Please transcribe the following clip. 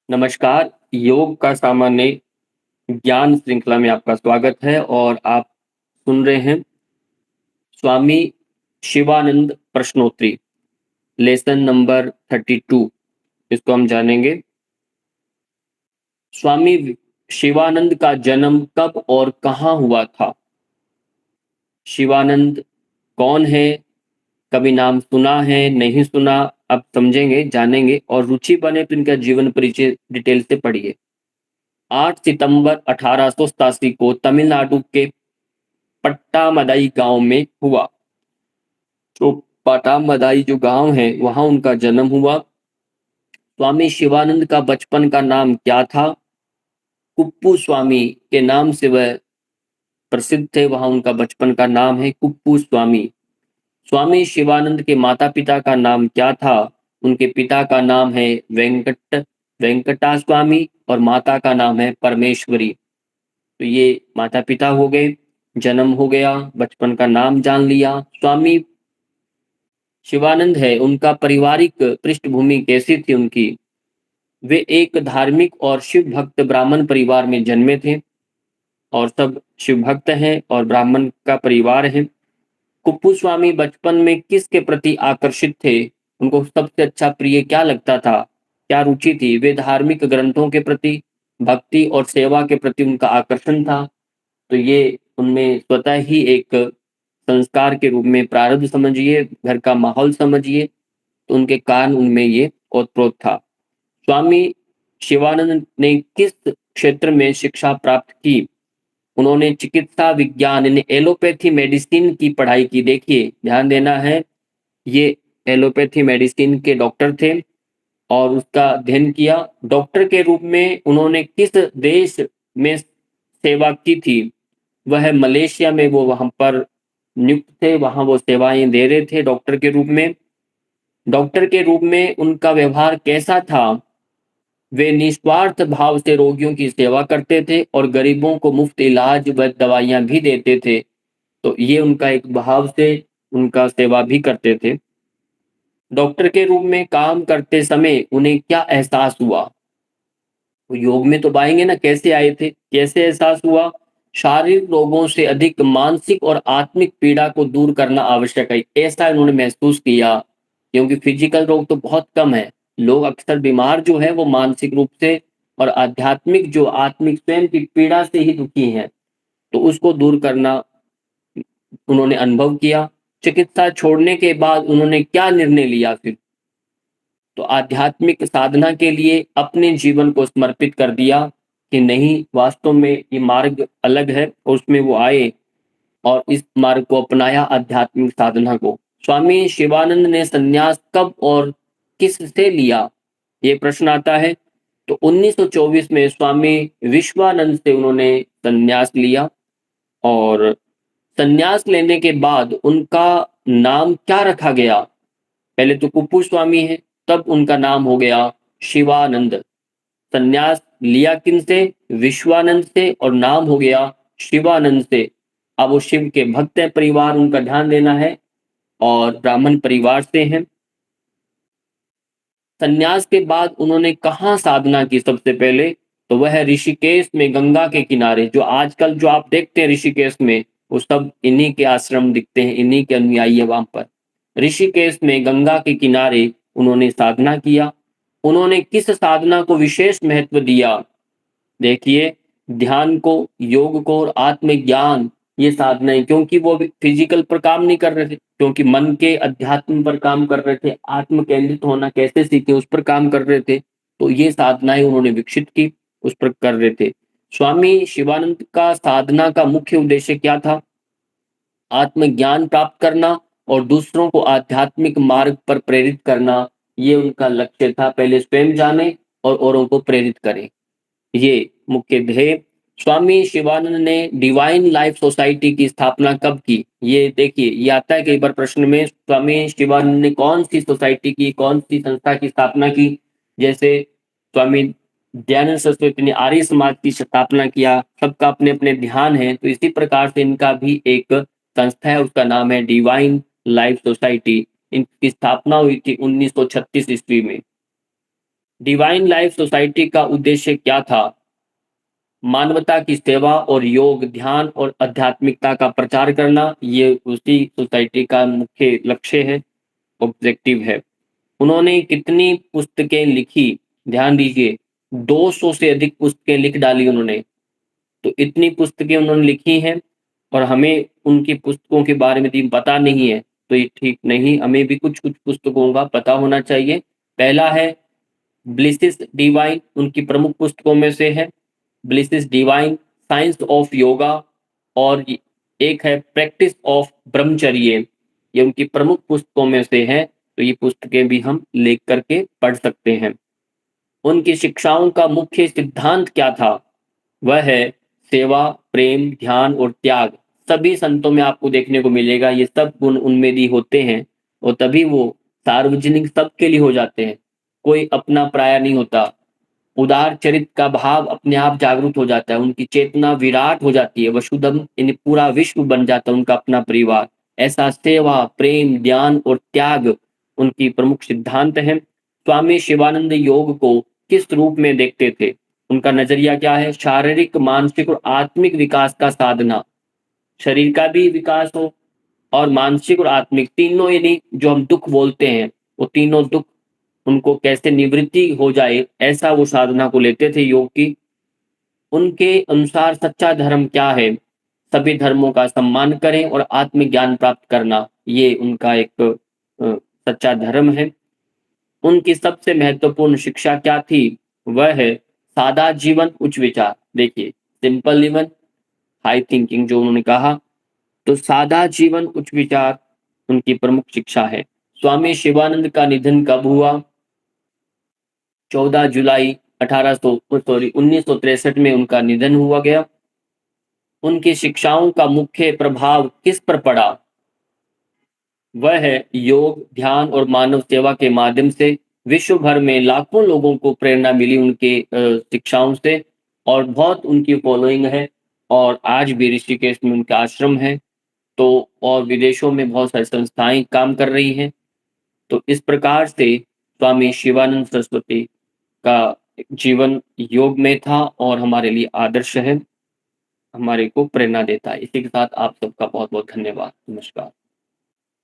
नमस्कार, योग का सामान्य ज्ञान श्रृंखला में आपका स्वागत है और आप सुन रहे हैं स्वामी शिवानंद प्रश्नोत्तरी, लेसन नंबर 32। इसको हम जानेंगे। स्वामी शिवानंद का जन्म कब और कहाँ हुआ था? शिवानंद कौन है? कभी नाम सुना है, नहीं सुना? अब समझेंगे, जानेंगे और रुचि बने तो इनका जीवन परिचय डिटेल से पढ़िए। 8 सितंबर 1887 को तमिलनाडु के पट्टामदाई गांव में हुआ। तो पट्टामदाई जो गांव है वहां उनका जन्म हुआ। स्वामी शिवानंद का बचपन का नाम क्या था? कुप्पू स्वामी के नाम से वह प्रसिद्ध थे। वहां उनका बचपन का नाम है कुप्पू स्वामी। स्वामी शिवानंद के माता पिता का नाम क्या था? उनके पिता का नाम है वेंकटा स्वामी और माता का नाम है परमेश्वरी। तो ये माता पिता हो गए, जन्म हो गया, बचपन का नाम जान लिया। स्वामी शिवानंद है, उनका पारिवारिक पृष्ठभूमि कैसी थी उनकी? वे एक धार्मिक और शिव भक्त ब्राह्मण परिवार में जन्मे थे और सब शिव भक्त हैं और ब्राह्मण का परिवार है। कुप्पू स्वामी बचपन में किसके प्रति आकर्षित थे? उनको सबसे अच्छा प्रिय क्या लगता था? क्या रुचि थी? वे धार्मिक ग्रंथों के प्रति, भक्ति और सेवा के प्रति उनका आकर्षण था। तो ये उनमें स्वतः ही एक संस्कार के रूप में प्रारब्ध समझिए, घर का माहौल समझिए, तो उनके कारण उनमें ये ओतप्रोत था। स्वामी शिवानंद ने किस क्षेत्र में शिक्षा प्राप्त की? उन्होंने चिकित्सा विज्ञान यानी एलोपैथी मेडिसिन की पढ़ाई की। देखिए, ध्यान देना है, ये एलोपैथी मेडिसिन के डॉक्टर थे और उसका अध्ययन किया। डॉक्टर के रूप में उन्होंने किस देश में सेवा की थी? वह मलेशिया में, वो वहां पर नियुक्त थे, वहां वो सेवाएं दे रहे थे डॉक्टर के रूप में। डॉक्टर के रूप में उनका व्यवहार कैसा था? वे निस्वार्थ भाव से रोगियों की सेवा करते थे और गरीबों को मुफ्त इलाज व दवाइयाँ भी देते थे। तो ये उनका एक भाव से उनका सेवा भी करते थे। डॉक्टर के रूप में काम करते समय उन्हें क्या एहसास हुआ? वो योग में तो पाएँगे ना, कैसे आए थे? कैसे एहसास हुआ? शारीरिक रोगों से अधिक मानसिक और आत्मिक पीड़ा को दूर करना आवश्यक है। ऐसा उन्होंने महसूस किया, क्योंकि फिजिकल रोग तो बहुत कम है। लोग अक्सर बीमार जो है वो मानसिक रूप से और आध्यात्मिक जो आत्मिक स्वयं की पीड़ा से ही दुखी हैं। तो उसको दूर करना उन्होंने अनुभव किया। चिकित्सा छोड़ने के बाद उन्होंने क्या निर्णय लिया फिर? तो आध्यात्मिक साधना के लिए अपने जीवन को समर्पित कर दिया कि नहीं, वास्तव में ये मार्ग अलग है और उसमें वो आए और इस मार्ग को अपनाया, आध्यात्मिक साधना को। स्वामी शिवानंद ने संन्यास कब और किससे लिया? ये प्रश्न आता है। तो 1924 में स्वामी विश्वानंद से उन्होंने संन्यास लिया और संन्यास लेने के बाद उनका नाम क्या रखा गया? पहले तो कुप्पू स्वामी है, तब उनका नाम हो गया शिवानंद। संन्यास लिया किनसे? विश्वानंद से, और नाम हो गया शिवानंद से। अब वो शिव के भक्त हैं, परिवार उनका ध्यान देना है और ब्राह्मण परिवार से हैं। संन्यास के बाद उन्होंने कहाँ साधना की सबसे पहले? तो वह ऋषिकेश में गंगा के किनारे, जो आजकल जो आप देखते हैं ऋषिकेश में, वो सब इन्हीं के आश्रम दिखते हैं, इन्हीं के अनुयायी है वहां पर। ऋषिकेश में गंगा के किनारे उन्होंने साधना किया। उन्होंने किस साधना को विशेष महत्व दिया? देखिए, ध्यान को, योग को और आत्मज्ञान, ये साधनाएं, क्योंकि वो फिजिकल पर काम नहीं कर रहे थे, क्योंकि मन के अध्यात्म पर काम कर रहे थे, आत्म केंद्रित होना कैसे सीखे उस पर काम कर रहे थे। तो ये साधनाएं उन्होंने विकसित की, उस पर कर रहे थे। स्वामी शिवानंद का साधना का मुख्य उद्देश्य क्या था? आत्मज्ञान प्राप्त करना और दूसरों को आध्यात्मिक मार्ग पर प्रेरित करना, ये उनका लक्ष्य था। पहले स्वयं जाने और औरों को प्रेरित करें, ये मुख्य ध्येय। स्वामी शिवानंद ने डिवाइन लाइफ सोसाइटी की स्थापना कब की? ये देखिए, ये आता है कई बार प्रश्न में, स्वामी शिवानंद ने कौन सी सोसाइटी की, कौन सी संस्था की स्थापना की? जैसे स्वामी दयानंद सरस्वती ने आर्य समाज की स्थापना किया। सबका अपने अपने ध्यान है, तो इसी प्रकार से इनका भी एक संस्था है, उसका नाम है डिवाइन लाइफ सोसाइटी। इनकी स्थापना हुई थी 1936 ईस्वी में। डिवाइन लाइफ सोसाइटी का उद्देश्य क्या था? मानवता की सेवा और योग, ध्यान और आध्यात्मिकता का प्रचार करना, ये उसी सोसाइटी का मुख्य लक्ष्य है, ऑब्जेक्टिव है। उन्होंने कितनी पुस्तकें लिखी? ध्यान दीजिए, 200 से अधिक पुस्तकें लिख डाली उन्होंने। तो इतनी पुस्तकें उन्होंने लिखी हैं और हमें उनकी पुस्तकों के बारे में यदि पता नहीं है, तो ये ठीक नहीं, हमें भी कुछ-कुछ पुस्तकों का पता होना चाहिए। पहला है ब्लिसिस डिवाइन, उनकी प्रमुख पुस्तकों में से है, ब्लिसिस डिवाइन, साइंस ऑफ योगा, और एक है प्रैक्टिस ऑफ ब्रह्मचर्य, ये उनकी प्रमुख पुस्तकों में से है, तो ये पुस्तकें भी हम लेख करके पढ़ सकते हैं। उनकी शिक्षाओं का मुख्य सिद्धांत क्या था? वह है सेवा, प्रेम, ध्यान और त्याग। सभी संतों में आपको देखने को मिलेगा, ये सब गुण उनमें भी होते हैं और तभी वो सार्वजनिक सबके लिए हो जाते हैं। कोई अपना पराया नहीं होता। उदार चरित्र का भाव अपने आप जागरूक हो जाता है, उनकी चेतना विराट हो जाती है, वसुधम यानी पूरा विश्व बन जाता है उनका अपना परिवार। ऐसा सेवा, प्रेम, ध्यान और त्याग उनकी प्रमुख सिद्धांत हैं। स्वामी शिवानंद योग को किस रूप में देखते थे? उनका नज़रिया क्या है? शारीरिक, मानसिक और आत्मिक विकास का साधना। शरीर का भी विकास हो और मानसिक और आत्मिक तीनों, यानी जो हम दुःख बोलते हैं, वो तीनों दुःख उनको कैसे निवृत्ति हो जाए, ऐसा वो साधना को लेते थे योग की। उनके अनुसार सच्चा धर्म क्या है? सभी धर्मों का सम्मान करें और आत्मज्ञान प्राप्त करना, ये उनका एक सच्चा धर्म है। उनकी सबसे महत्वपूर्ण शिक्षा क्या थी? वह है सादा जीवन, उच्च विचार। देखिए, सिंपल लिवन, हाई थिंकिंग जो उन्होंने कहा, तो सादा जीवन, उच्च विचार उनकी प्रमुख शिक्षा है। स्वामी शिवानंद का निधन कब हुआ? 14 जुलाई 1963 में उनका निधन हुआ गया। उनकी शिक्षाओं का मुख्य प्रभाव किस पर पड़ा? वह है योग, ध्यान और मानव सेवा के माध्यम से विश्व भर में लाखों लोगों को प्रेरणा मिली उनके शिक्षाओं से, और बहुत उनकी फॉलोइंग है, और आज भी ऋषिकेश में उनका आश्रम है, तो और विदेशों में बहुत सारी संस्थाएँ काम कर रही हैं। तो इस प्रकार से स्वामी शिवानंद सरस्वती का जीवन योग में था और हमारे लिए आदर्श है, हमारे को प्रेरणा देता है। इसी के साथ आप सबका बहुत-बहुत धन्यवाद। नमस्कार।